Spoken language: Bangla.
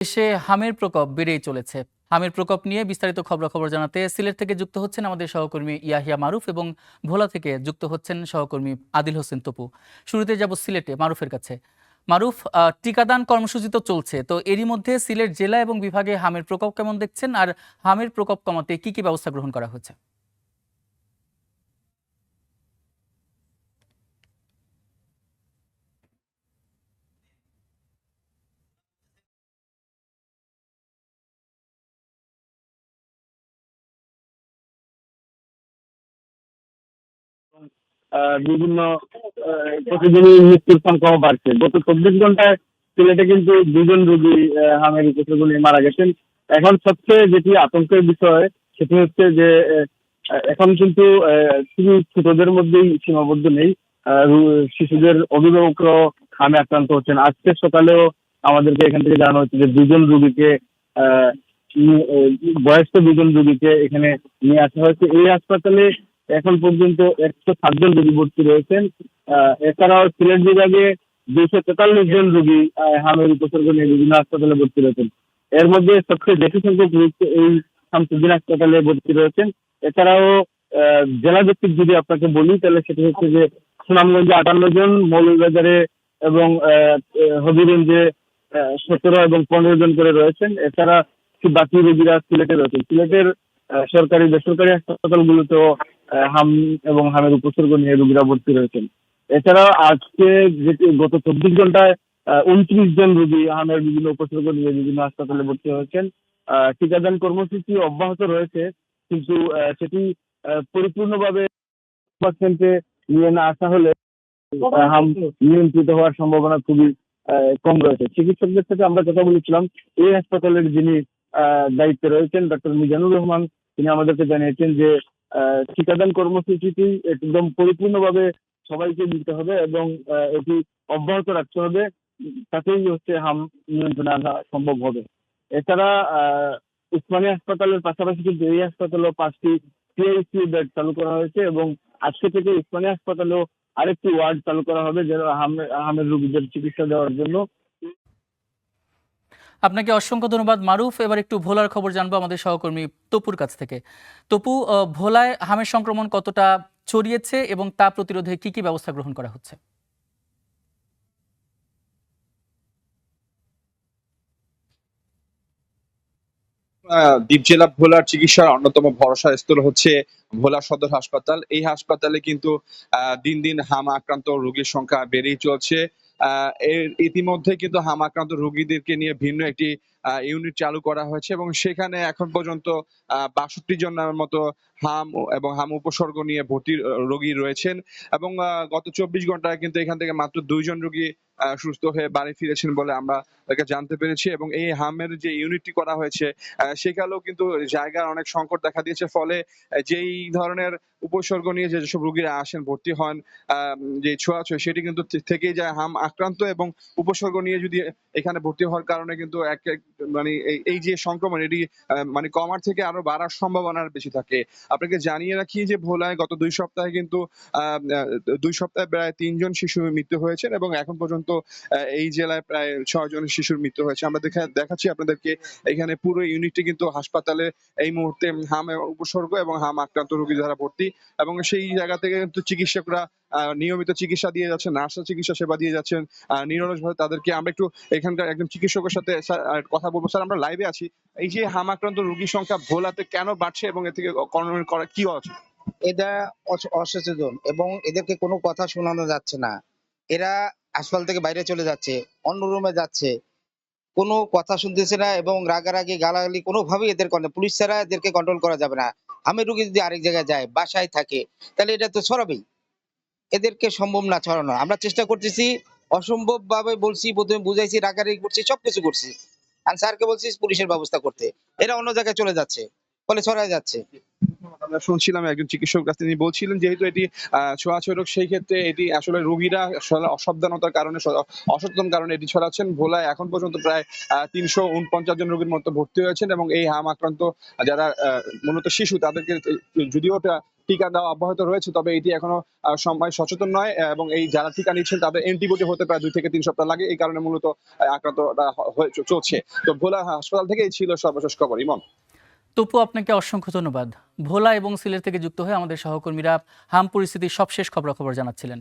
দেশে হামের প্রকোপ বেড়েই চলেছে। হামের প্রকোপ নিয়ে বিস্তারিত খবরাখবর জানাতে সিলেট থেকে যুক্ত হচ্ছেন আমাদের সহকর্মী ইয়াহিয়া মারুফ এবং ভোলা থেকে যুক্ত হচ্ছেন সহকর্মী আদিল হোসেন তপু। শুরুতে যাব সিলেটে মারুফের কাছে। মারুফ, টিকাদান কর্মসূচি তো চলছে, তো এরই মধ্যে সিলেট জেলা এবং বিভাগে হামের প্রকোপ কেমন দেখছেন, আর হামের প্রকোপ কমাতে কি কি ব্যবস্থা গ্রহণ করা হচ্ছে? বিভিন্ন প্রতিদিনই মৃত্যুর সংখ্যাও বাড়ছে। গত ২৪ ঘন্টায় সিলেটে কিন্তু ২ জন রোগী হামের উপসর্গ নিয়ে মারা গেছেন। এখন সবচেয়ে যেটি আতঙ্কের বিষয় সেটি হচ্ছে যে এখন কিন্তু শুধু ছোটদের মধ্যেই সীমাবদ্ধ নেই, শিশুদের অভিভাবকরাও হামে আক্রান্ত হচ্ছেন। আজকে সকালেও আমাদেরকে এখান থেকে জানানো হচ্ছে যে ২ জন রোগীকে আহ, বয়স্ক ২ জন রোগীকে এখানে নিয়ে আসা হয়েছে। এই হাসপাতালে এখন পর্যন্ত ১০৭ জন রোগী ভর্তি রয়েছেন। এছাড়াও সিলেট বিভাগে ২৪৩ জন রোগী হামের উপসর্গ নিয়ে বিভিন্ন হাসপাতালে ভর্তি রয়েছেন। এর মধ্যে সবচেয়ে বেশি সংখ্যক রোগী এই শামসুদ্দিন হাসপাতালে ভর্তি রয়েছেন। এছাড়াও জেলা ভিত্তিক যদি আপনাকে বলি তাহলে সেটা হচ্ছে যে সুনামগঞ্জে ৫৮ জন, মৌলভীবাজারে এবং হবিগঞ্জে ১৭ এবং ১৫ জন করে রয়েছেন। এছাড়া বাকি রোগীরা সিলেটে রয়েছেন। সিলেটের সরকারি বেসরকারি হাসপাতালগুলোতেও হাম এবং হামের উপসর্গ নিয়ে রোগীরা ভর্তি রয়েছেন। এছাড়াও আজকে যেটি গত ২৪ ঘন্টায় ২৯ জন রোগী হামের বিভিন্ন উপসর্গ নিয়ে বিভিন্ন হাসপাতালে ভর্তি হয়েছেন। টিকাদান কর্মসূচি অব্যাহত রয়েছে, কিন্তু সেটি পরিপূর্ণভাবে পার্সেন্টে নিয়ে না আসা হলে হাম নিয়ন্ত্রিত হওয়ার সম্ভাবনা খুবই কম রয়েছে। চিকিৎসকদের সাথে আমরা কথা বলেছিলাম। এই হাসপাতালের যিনি দায়িত্বে রয়েছেন ডক্টর মিজানুর রহমান, তিনি আমাদেরকে জানিয়েছেন যে টিকাদান কর্মসূচিটি একদম পরিপূর্ণভাবে সবাইকে দিতে হবে এবং এটি অব্যাহত রাখতে হবে। তাতেই হচ্ছে হাম নিয়ন্ত্রণে আনা সম্ভব হবে। এছাড়া উসমানী হাসপাতালের পাশাপাশি কিন্তু এই হাসপাতালেও ৫টি পিআইসিইউ বেড চালু করা হয়েছে এবং আজকে থেকে উসমানী হাসপাতালেও আরেকটি ওয়ার্ড চালু করা হবে যেন হামের রোগীদের চিকিৎসা দেওয়ার জন্য। আপনাকে অসংখ্য ধন্যবাদ মারুফ। এবার একটু ভোলার খবর জানবো আমাদের সহকর্মী তপুর কাছ থেকে। তপু, ভোলায় হামের সংক্রমণ কতটা ছড়িয়েছে এবং তা প্রতিরোধে কি কি ব্যবস্থা গ্রহণ করা হচ্ছে? দ্বীপ জেলা ভোলার চিকিৎসার অন্যতম ভরসা স্থল হচ্ছে ভোলা সদর হাসপাতাল। এই হাসপাতালে কিন্তু দিন দিন হামা আক্রান্ত রোগীর সংখ্যা বেড়েই চলছে। এর ইতিমধ্যে কিন্তু হামা আক্রান্ত রোগীদেরকে নিয়ে ভিন্ন একটি ইউনিট চালু করা হয়েছে এবং সেখানে এখন পর্যন্ত ৬২ জনের মতো এবং হাম উপসর্গ নিয়ে ভর্তি রোগী রয়েছেন এবং গত ২৪ ঘন্টায় কিন্তু এখান থেকে মাত্র ২ জন রোগী সুস্থ হয়ে বাড়ি ফিরেছেন বলে আমরা জানতে পেরেছি এবং এই হামের যে ইউনিটটি করা হয়েছে সেখানেও কিন্তু জায়গার অনেক সংকট দেখা দিয়েছে। ফলে যেই ধরনের উপসর্গ নিয়ে যেসব রোগীরা আসেন ভর্তি হন, যে ছোঁয়াছুঁই সেটি কিন্তু থেকেই যায়। হাম আক্রান্ত এবং উপসর্গ নিয়ে যদি এখানে ভর্তি হওয়ার কারণে কিন্তু মানে এই যে সংক্রমণ এটি মানে কমার থেকে আরো বাড়ার সম্ভাবনা বেশি থাকে। আপনাকে জানিয়ে রাখি যে ভোলায় গত ২ সপ্তাহে কিন্তু ২ সপ্তাহে প্রায় ৩ জন শিশুর মৃত্যু হয়েছেন এবং এখন পর্যন্ত এই জেলায় প্রায় ৬ জন শিশুর মৃত্যু হয়েছে। আমরা দেখাচ্ছি আপনাদেরকে এখানে পুরো ইউনিটটি কিন্তু হাসপাতালে এই মুহূর্তে হাম উপসর্গ এবং হাম আক্রান্ত রোগী দ্বারা ভর্তি এবং সেই জায়গা থেকে কিন্তু চিকিৎসকরা নিয়মিত চিকিৎসা দিয়ে যাচ্ছেন, নার্সরা চিকিৎসা সেবা দিয়ে যাচ্ছেন নিরলসভাবে তাদেরকে। আমরা একটু এখানকার একজন চিকিৎসকের সাথে কথা বলবো। স্যার, আমরা লাইভে আছি। এই যে হাম আক্রান্ত রোগীর সংখ্যা ভোলাতে কেন বাড়ছে এবং এর থেকে করণীয় করা কি আছে? এটা অসচেতন এবং এদেরকে কোনো কথা শোনানো যাচ্ছে না। এরা হাসপাতাল থেকে বাইরে চলে যাচ্ছে, অন্য রুমে যাচ্ছে, কোনো কথা শুনতেছে না এবং রাগারাগি গালাগালি কোনোভাবেই এদের পুলিশ ছাড়া এদেরকে কন্ট্রোল করা যাবে না। আমি রুগী যদি আরেক জায়গায় যায়, বাসায় থাকে, তাহলে এটা তো ছড়াবেই। এদেরকে সম্ভব না ছড়ানো। আমরা চেষ্টা করতেছি, অসম্ভব ভাবে বলছি, প্রথমে বুঝাইছি, রাগারাগি করছি, সবকিছু করছি। আর স্যারকে বলছি পুলিশের ব্যবস্থা করতে। এরা অন্য জায়গায় চলে যাচ্ছে, ফলে ছড়ায় যাচ্ছে। আমরা শুনছিলাম একজন চিকিৎসক কাছে, তিনি বলছিলেন যেহেতু এটি ছোঁয়াছুঁই রোগ, সেই ক্ষেত্রে এটি আসলে রোগীরা অসাবধানতার কারণে অসচেতন কারণে এটি ছড়াচ্ছেন। ভোলায় এখন পর্যন্ত প্রায় ৩৪৯ জন রোগীর মতো ভর্তি হয়েছেন এবং এই হাম আক্রান্ত যারা মূলত শিশু তাদেরকে যদিও টিকা দেওয়া অব্যাহত রয়েছে, তবে এটি এখনো সবাই সচেতন নয় এবং এই যারা টিকা নিচ্ছেন তাদের অ্যান্টিবডি হতে প্রায় 2 থেকে 3 সপ্তাহ লাগে। এই কারণে মূলত আক্রান্তটা চলছে। তো ভোলা হাসপাতাল থেকে এই ছিল সর্বশেষ খবর। ইমন। তপু, আপনাকে অসংখ্য ধন্যবাদ। ভোলা এবং সিলেট থেকে যুক্ত হয়ে আমাদের সহকর্মীরা হাম পরিস্থিতির সবশেষ খবরাখবর জানাচ্ছিলেন।